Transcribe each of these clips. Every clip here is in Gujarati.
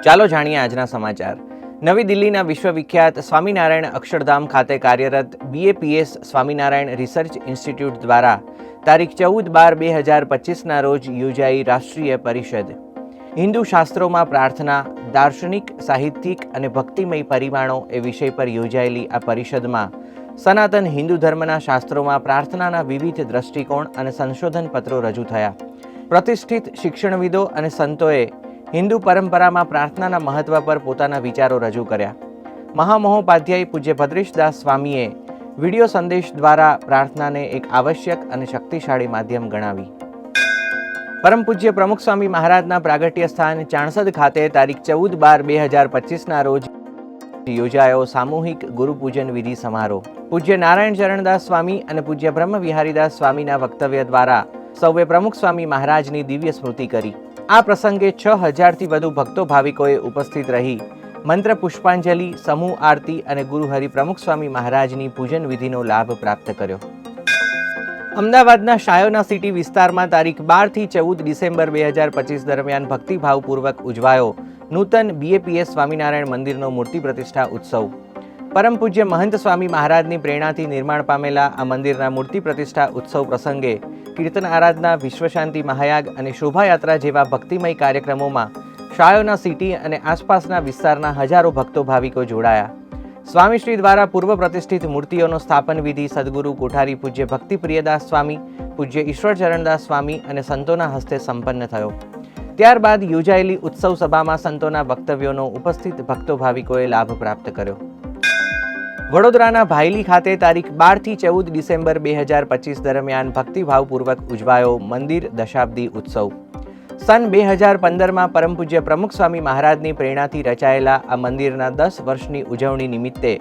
ચાલો જાણીએ આજના સમાચાર। નવી દિલ્હીના વિશ્વવિખ્યાત સ્વામિનારાયણ અક્ષરધામ ખાતે કાર્યરત BAPS સ્વામિનારાયણ રિસર્ચ ઇન્સ્ટિટ્યૂટ દ્વારા તારીખ 14/12/2025ના રોજ યોજાઈ રાષ્ટ્રીય પરિષદ હિન્દુ શાસ્ત્રોમાં પ્રાર્થના, દાર્શનિક, સાહિત્યિક અને ભક્તિમય પરિમાણો એ વિષય પર યોજાયેલી આ પરિષદમાં સનાતન હિન્દુ ધર્મના શાસ્ત્રોમાં પ્રાર્થનાના વિવિધ દ્રષ્ટિકોણ અને સંશોધન પત્રો રજૂ થયા। પ્રતિષ્ઠિત શિક્ષણવિદો અને સંતોએ હિન્દુ પરંપરામાં પ્રાર્થનાના મહત્વ પર પોતાના વિચારો રજૂ કર્યા। મહામહોપાધ્યાય પૂજ્ય ભદ્રેશદાસ સ્વામીએ વિડીયો સંદેશ દ્વારા પ્રાર્થનાને એક આવશ્યક અને શક્તિશાળી માધ્યમ ગણાવી। પરમ પૂજ્ય પ્રમુખ સ્વામી મહારાજના પ્રાગટ્ય સ્થાન ચાણસદ ખાતે તારીખ 14/12/2025ના રોજ યોજાયો સામૂહિક ગુરુપૂજન વિધિ સમારોહ। પૂજ્ય નારાયણ ચરણદાસ સ્વામી અને પૂજ્ય બ્રહ્મ વિહારીદાસ સ્વામીના વક્તવ્ય દ્વારા સૌએ પ્રમુખ સ્વામી મહારાજની દિવ્ય સ્મૃતિ કરી। આ પ્રસંગે 6000થી વધુ ભક્તો ભાવિકોએ ઉપસ્થિત રહી મંત્ર પુષ્પાંજલિ, સમૂહ આરતી અને ગુરુહરિ પ્રમુખ સ્વામી મહારાજની પૂજન વિધિનો લાભ પ્રાપ્ત કર્યો। અમદાવાદના શાયોના સિટી વિસ્તારમાં તારીખ 12થી 14 ડિસેમ્બર 2025 દરમિયાન ભક્તિભાવપૂર્વક ઉજવાયો નૂતન BAPS સ્વામિનારાયણ મંદિરનો મૂર્તિ પ્રતિષ્ઠા ઉત્સવ। પરમ પૂજ્ય મહંત સ્વામી મહારાજની પ્રેરણાથી નિર્માણ પામેલા આ મંદિરના મૂર્તિ પ્રતિષ્ઠા ઉત્સવ પ્રસંગે કીર્તન આરાધના, વિશ્વશાંતિ મહાયાગ અને શોભાયાત્રા જેવા ભક્તિમય કાર્યક્રમોમાં શાયોના સિટી અને આસપાસના વિસ્તારના હજારો ભક્તો ભાવિકો જોડાયા। સ્વામીશ્રી દ્વારા પૂર્વ પ્રતિષ્ઠિત મૂર્તિઓનો સ્થાપન વિધિ સદગુરુ કોઠારી પૂજ્ય ભક્તિપ્રિયદાસ સ્વામી, પૂજ્ય ઈશ્વર ચરણદાસ સ્વામી અને સંતોના હસ્તે સંપન્ન થયો। ત્યારબાદ યોજાયેલી ઉત્સવ સભામાં સંતોના વક્તવ્યોનો ઉપસ્થિત ભક્તો ભાવિકોએ લાભ પ્રાપ્ત કર્યો। વડોદરાના ભાયલી ખાતે તારીખ 12થી 14 ડિસેમ્બર 2025 દરમિયાન ભક્તિભાવપૂર્વક ઉજવાયો મંદિર દશાબ્દી ઉત્સવ। સન 2015માં પરમ પૂજ્ય પ્રમુખ સ્વામી મહારાજની પ્રેરણાથી રચાયેલા આ મંદિરના 10 વર્ષની ઉજવણી નિમિત્તે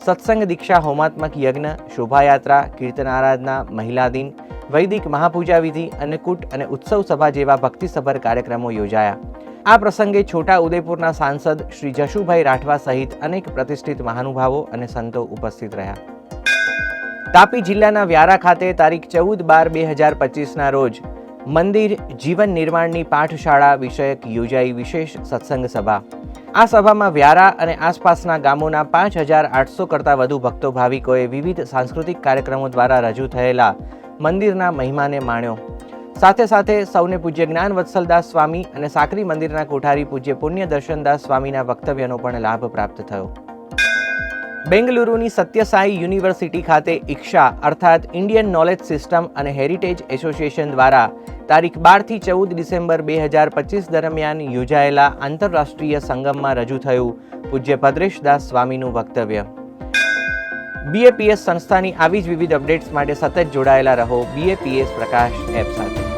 સત્સંગ, દીક્ષા, હોમાત્મક યજ્ઞ, શોભાયાત્રા, કીર્તન આરાધના, મહિલા દિન, વૈદિક મહાપૂજા વિધિ, અન્નકૂટ અને ઉત્સવ સભા જેવા ભક્તિસભર કાર્યક્રમો યોજાયા। આ પ્રસંગે છોટા ઉદેપુરના સાંસદ શ્રી જશુભાઈ રાઠવા સહિત અનેક પ્રતિષ્ઠિત મહાનુભાવો અને સંતો ઉપસ્થિત રહ્યા। તાપી જિલ્લાના વ્યારા ખાતે તારીખ 14/12/2025ના રોજ મંદિર જીવન નિર્માણની પાઠશાળા વિષયક યોજાઈ વિશેષ સત્સંગ સભા। આ સભામાં વ્યારા અને આસપાસના ગામોના 5800 કરતાં વધુ ભક્તો ભાવિકોએ વિવિધ સાંસ્કૃતિક કાર્યક્રમો દ્વારા રજૂ થયેલા મંદિરના મહિમાને માણ્યો। સાથે સાથે સૌને પૂજ્ય જ્ઞાન વત્સલદાસ સ્વામી અને સાકરી મંદિરના કોઠારી પૂજ્ય પુણ્ય દર્શનદાસ સ્વામીના વક્તવ્યનો પણ લાભ પ્રાપ્ત થયો। બેંગલુરુની સત્યસાઈ યુનિવર્સિટી ખાતે ઇક્ષા અર્થાત ઇન્ડિયન નોલેજ સિસ્ટમ અને હેરિટેજ એસોસિએશન દ્વારા તારીખ 12થી 14 ડિસેમ્બર 2025 દરમિયાન યોજાયેલા આંતરરાષ્ટ્રીય સંગમમાં રજૂ થયું પૂજ્ય ભદ્રેશદાસ સ્વામીનું વક્તવ્ય। BAPS સંસ્થાની આવી જ વિવિધ અપડેટ્સ માટે સતત જોડાયેલા રહો BAPS પ્રકાશ એપ સાથે।